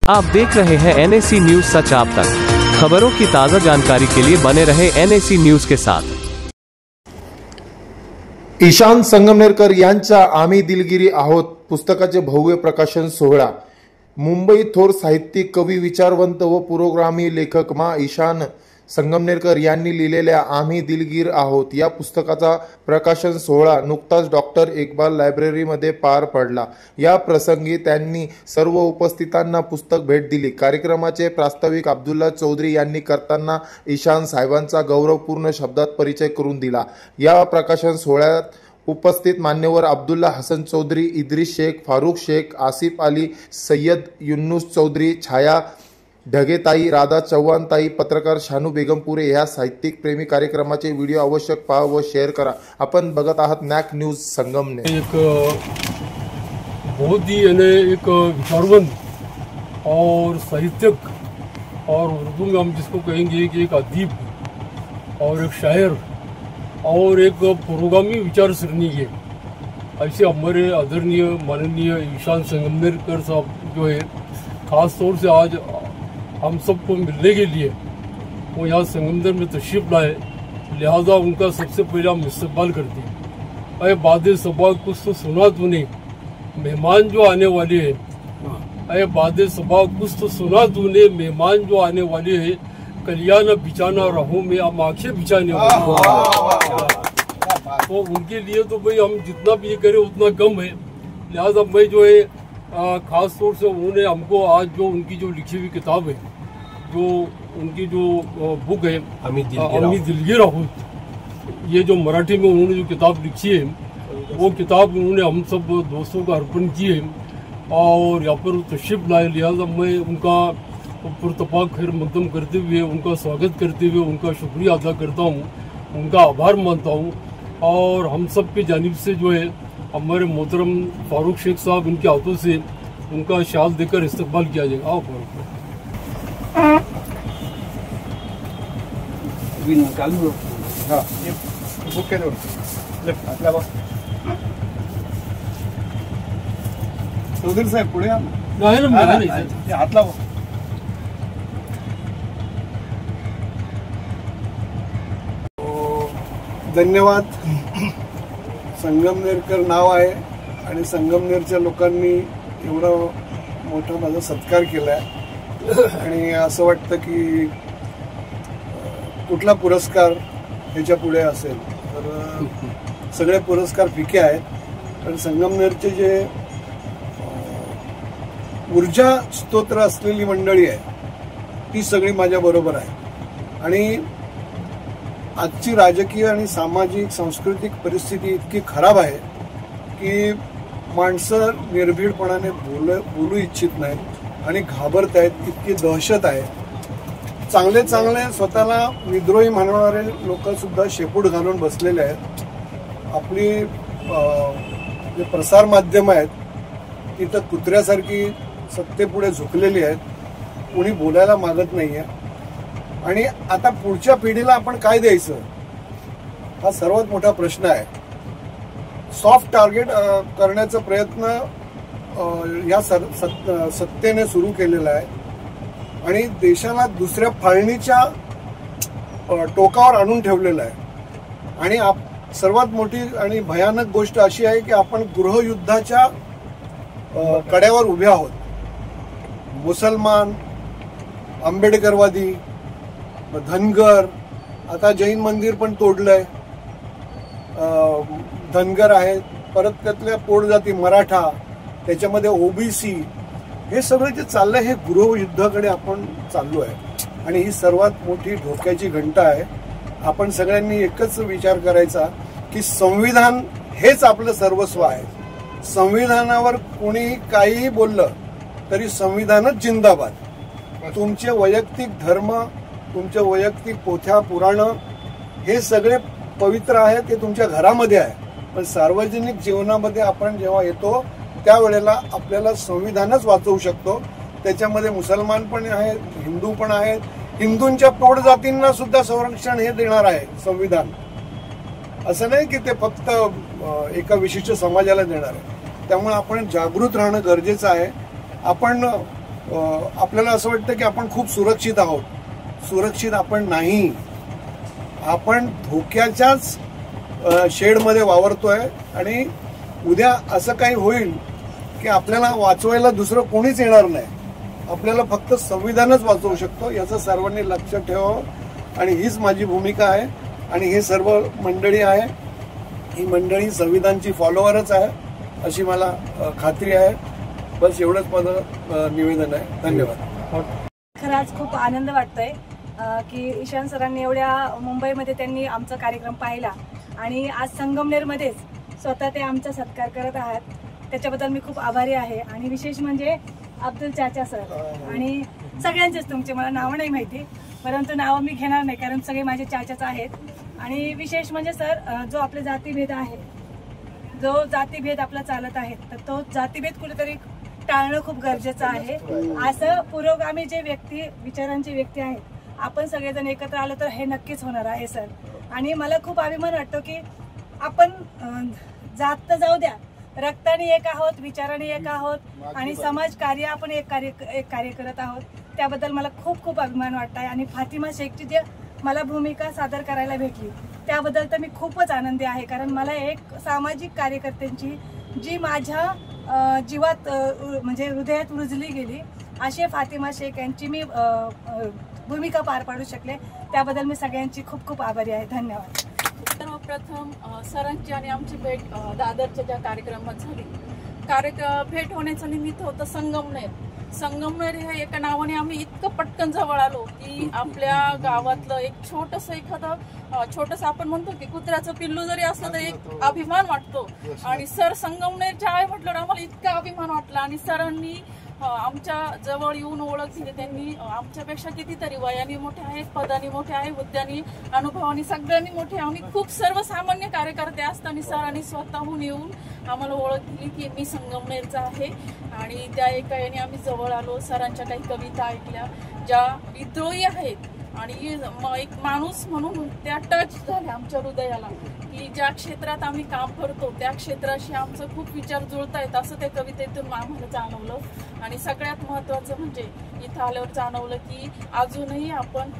आप देख रहे हैं NAC न्यूज सच आप तक। खबरों की ताज़ा जानकारी के लिए बने रहे NAC न्यूज के साथ। ईशान संगमनेरकर यांच्या आम्ही दिलगिरी आहोत पुस्तकाचे भव्य प्रकाशन सोहळा। मुंबई थोर साहित्यिक, कवी, विचारवंत व पुरोगामी लेखक मा ईशान संगमनेरकर यांनी लिहिलेल्या आम्ही दिलगीर आहोत या पुस्तकाचा प्रकाशन सोहळा नुकताच डॉक्टर इक्बाल लायब्ररीमध्ये पार पडला। या प्रसंगी त्यांनी सर्व उपस्थितांना पुस्तक भेट दिली। कार्यक्रमाचे प्रास्ताविक अब्दुल्ला चौधरी यांनी करताना ईशान साहेबांचा गौरवपूर्ण शब्दात परिचय करून दिला। या प्रकाशन सोहळ्यात उपस्थित मान्यवर अब्दुल्ला हसन चौधरी, इद्रिस शेख, फारूक शेख, आसिफ अली, सय्यद युनुस चौधरी, छाया ढगेताई, राधा चव्हाणताई, पत्रकार शानू बेगमपुरे या साहित्यिक प्रेमी कार्यक्रमाचे व्हिडिओ आवश्यक पहा व शेअर करा। आपण बघत आहात नॅक न्यूज संगमनेर। एक बहुत ही एक विचारवंत और साहित्यक और उर्दू में हम जिसको कहेंगे कि एक अदीब और एक शायर और एक पुरोगामी विचारसरणी है, ऐसे हमारे आदरणीय माननीय ईशान संगमनेरकर साहब जो है खास तौर से आज हम सबको मिलने के लिए वो यहाँ संगमनेर में तशरीफ लाए, लिहाजा उनका सबसे पहले हम इस्तकबाल करते हैं। अरे बाद सबा कुछ तो सुना तूने, मेहमान जो आने वाले हैं, अरे बाद सबा कुछ तो सुना तूने, मेहमान जो आने वाले हैं, कलियाना बिछाना राहों में हम आंखें बिछाने वाले। तो उनके लिए तो भाई हम जितना भी ये करें उतना कम है। लिहाजा मैं जो है खास तौर से उन्होंने हमको आज जो उनकी जो लिखी हुई किताब है, जो उनकी जो बुक है आम्ही दिलगीर आहोत, ये जो मराठी में उन्होंने जो किताब लिखी है वो किताब उन्होंने हम सब दोस्तों को अर्पण की है और यहाँ पर तशरीफ लाए। लिहाजा मैं उनका पुरतपाक खैर मकदम करते हुए, उनका स्वागत करते हुए उनका शुक्रिया अदा करता हूँ, उनका आभार मानता हूँ। और हम सब की जानिब से जो है हमारे मोहतरम फारूक शेख साहब, इनके हाथों से उनका शाल देकर इस्तकबाल किया जाएगा। आओ फारूक चौधरी साहेब पुढे हात लावा। धन्यवाद। संगमनेरकर नाव आहे आणि संगमनेरच्या लोकांनी एवढा मोठा माझा सत्कार केलाय आणि असं वाटतं की कुठला पुरस्कार ह्याच्या पुढे असेल तर सगळे पुरस्कार फिके आहेत, पण संगमनेरचे जे ऊर्जा स्तोत्र असलेली मंडळी आहे ती सगळी माझ्या बरोबर आहे। आणि आजची राजकीय आणि सामाजिक सांस्कृतिक परिस्थिती इतकी खराब आहे की माणसं निर्भीडपणाने बोलू इच्छित नाहीत आणि घाबरत आहेत, इतकी दहशत आहे। चांगले चांगले स्वतःला विद्रोही म्हणणारे लोक सुद्धा शेपूट घालून बसलेले आहेत। आपली जे प्रसार माध्यम आहेत तिथं कुत्र्यासारखी सत्तेपुढे झुकलेली आहेत, कोणी बोलायला मागत नाहीये। आणि आता पुढच्या पिढीला आपण काय द्यायचं हा सर्वात मोठा प्रश्न आहे। सॉफ्ट टार्गेट करण्याचा प्रयत्न या सत्तेने सुरू केलेला आहे आणि देशाला दुसऱ्या फाळणीच्या टोकावर आणून ठेवलेला आहे। आणि सर्वात मोठी आणि भयानक गोष्ट अशी आहे की आपण गृहयुद्धाच्या कड्यावर उभे आहोत। मुसलमान, आंबेडकरवादी, धनगर, आता जैन मंदिर पण तोडलंय, धनगर आहेत, परत त्यातल्या पोटजाती मराठा, त्याच्यामध्ये ओबीसी, हे सगळं जे चाललंय हे गृहयुद्धाकडे आपण चाललो आहे आणि ही सर्वात मोठी धोक्याची घंटा आहे। आपण सगळ्यांनी एकच विचार करायचा की संविधान हेच आपलं सर्वस्व आहे। संविधानावर कोणी काहीही बोललं तरी संविधानच जिंदाबाद। तुमचे वैयक्तिक धर्म, तुमचे वैयक्तिक पोथ्या पुराणं हे सगळे पवित्र आहे, ते तुमच्या घरामध्ये आहे, पण सार्वजनिक जीवनामध्ये आपण जेव्हा येतो त्यावेळेला आपल्याला संविधानच वाचवू शकतो। त्याच्यामध्ये मुसलमान पण आहेत, हिंदू पण आहेत, हिंदूंच्या पोटजातींना सुद्धा संरक्षण हे देणार आहे संविधान। असं नाही की ते फक्त एका विशिष्ट समाजाला देणार आहे। त्यामुळे आपण जागृत राहणं गरजेचं आहे। आपण आपल्याला असं वाटतं की आपण खूप सुरक्षित आहोत. सुरक्षित आपण नाही. आपण धोक्याच्याच शेडमध्ये वावरतोय आणि उद्या असं काही होईल की आपल्याला वाचवायला दुसरं कोणीच येणार नाही. आपल्याला फक्त संविधानच वाचवू शकतो याचं सर्वांनी लक्ष ठेवावं. आणि हीच माझी भूमिका आहे. आणि हे सर्व मंडळी आहे, ही मंडळी संविधानची फॉलोअरच आहे अशी मला खात्री आहे. बस एवढंच माझं निवेदन आहे. धन्यवाद. खरंच खूप आनंद वाटतोय की ईशान सरांनी एवढ्या मुंबईमध्ये त्यांनी आमचा कार्यक्रम पाहिला आणि आज संगमनेरमध्येच स्वतः ते आमचा सत्कार करत आहात. त्याच्याबद्दल मी खूप आभारी आहे. आणि विशेष म्हणजे अब्दुल चाचा सर आणि सगळ्यांचेच, तुमचे मला नावं नाही माहिती, परंतु नावं मी घेणार नाही कारण सगळे माझे चाचाच आहेत. आणि विशेष म्हणजे सर, जो आपले जातीभेद आहे, जो जातीभेद आपला चालत आहे, तर तो जातीभेद कुठेतरी टाळणं खूप गरजेचं आहे. असं पुरोगामी जे व्यक्ती, विचारांचे व्यक्ती आहेत, आपण सगळेजण एकत्र आलो तर हे नक्कीच होणार आहे सर. आणि मला खूप अभिमान वाटतो की आपण जात तर जाऊ द्या, रक्ताने एक आहोत, विचाराने एक आहोत आणि समाज कार्य आपण एक कार्य करत आहोत. त्याबद्दल मला खूप खूप अभिमान वाटत आहे. आणि फातिमा शेखची जे मला भूमिका सादर करायला भेटली त्याबद्दल तर मी खूपच आनंदी आहे. कारण मला एक सामाजिक कार्यकर्त्यांची जी माझ्या जीवात म्हणजे हृदयात रुजली गेली अशी फातिमा शेख यांची मी भूमिका पार पाडू शकले. त्याबद्दल मी सगळ्यांची खूप खूप आभारी आहे. धन्यवाद. सर्वप्रथम सरांची आणि आमची भेट दादरच्या ज्या कार्यक्रमात झाली, भेट होण्याचं निमित्त होतं संगमनेर. संगमनेर हे एका नावाने आम्ही इतकं पटकन जवळ आलो की आपल्या गावातलं एक छोटंसं आपण म्हणतो की कुत्र्याचं पिल्लू जरी असलं तरी एक अभिमान वाटतो. आणि सर संगमनेरच्या आहे म्हटलं आम्हाला इतका अभिमान वाटला. आणि सरांनी आमच्या जवळ येऊन ओळख दिली. त्यांनी आमच्यापेक्षा कितीतरी वयाने मोठे आहेत, पदानी मोठे आहे, हुद्द्यानी, अनुभवानी सगळ्यांनी मोठे. आम्ही खूप सर्वसामान्य कार्यकर्ते असताना सरांनी स्वतःहून येऊन आम्हाला ओळख दिली की मी संगमनेरचा आहे. आणि त्या एका याने आम्ही जवळ आलो. सरांच्या काही कविता ऐकल्या ज्या विद्रोही आहेत आणि एक माणूस म्हणून त्या टच झाल्या आमच्या हृदयाला की ज्या क्षेत्रात आम्ही काम करतो त्या क्षेत्राशी आमचं खूप विचार जुळत आहेत असं त्या कवितेतून आम्हाला जाणवलं. आणि सगळ्यात महत्त्वाचं म्हणजे इथं आल्यावर जाणवलं की अजूनही आपण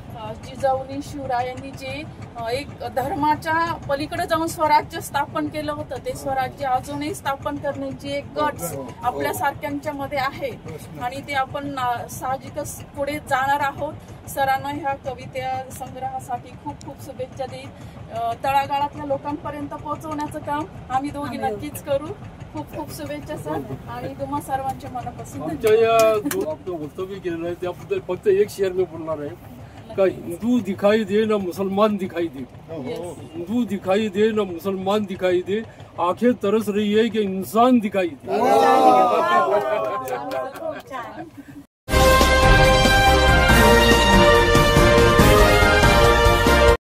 जिजाऊनी शिवरायांनी जे एक धर्माच्या पलीकडे जाऊन स्वराज्य स्थापन केलं होतं ते स्वराज्य अजूनही स्थापन करण्याची एक गट्स आपल्यासारख्यांच्या मध्ये आहे. आणि ते आपण साहजिकच पुढे जाणार आहोत. सरांना ह्या कविता संग्रहासाठी खूप खूप शुभेच्छा देईल. तळागाळातल्या लोकांपर्यंत पोहोचवण्याचं काम आम्ही दोघी नक्कीच करू. खूप खूप शुभेच्छा सर आणि तुम्हा सर्वांच्या मनापासून. आमच्या या जो आपलं वक्तव्य केलेलं आहे त्याबद्दल फक्त एक शेअर मी बोलणार आहे का हिंदू दिखाई दे ना मुसलमान दिखाई दे, हिंदू दिखाई दे ना मुसलमान दिखाई दे, आंखें तरस रही है कि इंसान दिखाई दे.